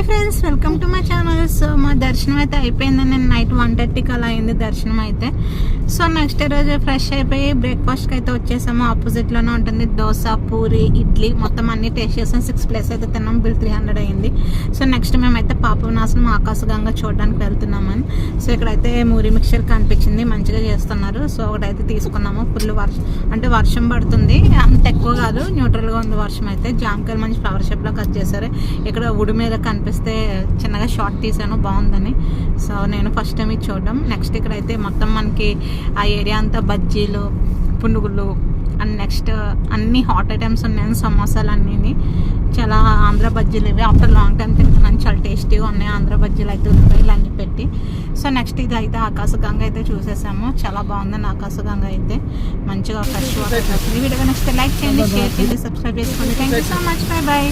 Hi friends, welcome to my channel. So మా దర్శనం అయితే అయిపోయింది. నేను నైట్ 1:30కి అలా అయింది దర్శనం అయితే. సో నెక్స్ట్ రోజు ఫ్రెష్ అయిపోయి బ్రేక్ఫాస్ట్కి అయితే వచ్చేసాము. ఆపోజిట్లోనే ఉంటుంది దోశ, పూరి, ఇడ్లీ మొత్తం అన్ని టేస్ట్ చేసాం. 6 ప్లేస్ అయితే తిన్నాం. బిల్ 300 అయింది. సో నెక్స్ట్ మేమైతే పాపవినాశనం ఆకాశగంగా చూడడానికి వెళ్తున్నామని. సో ఇక్కడైతే మూరి మిక్చర్ కనిపించింది, మంచిగా చేస్తున్నారు. సో ఒకటైతే తీసుకున్నాము. ఫుల్ వర్షం పడుతుంది, అంత ఎక్కువ కాదు, న్యూట్రల్గా ఉంది వర్షం అయితే. జామకాయలు మంచి ఫ్లవర్ షేప్లో కట్ చేశారు. ఇక్కడ ఉడి మీద కనిపిస్తే చిన్నగా షార్ట్ తీసాను, బాగుందని. సో నేను ఫస్ట్ టైం ఇది చూడడం. నెక్స్ట్ ఇక్కడైతే మొత్తం మనకి ఆ ఏరియా అంతా బజ్జీలు, పునుగులు అండ్ నెక్స్ట్ అన్ని హాట్ ఐటమ్స్ ఉన్నాయి. సమోసాలు అన్నీ చాలా ఆంధ్ర బజ్జీలు ఇవి. ఆఫ్టర్ లాంగ్ టైం తింటున్నాను, చాలా టేస్టీగా ఉన్నాయి ఆంధ్ర బజ్జీలు అయితే. ఉల్లిపాయలు అన్నీ పెట్టి. సో నెక్స్ట్ ఇది అయితే ఆకాశగంగా అయితే చూసేసాము. చాలా బాగుందని ఆకాశగంగా అయితే. మంచిగా ఫ్రెష్ వాటర్ వస్తుంది. వీడియో నెక్స్ట్ లైక్ చేయండి, షేర్ చేయండి, సబ్స్క్రైబ్ చేసుకోండి. Thank you so much. Bye bye.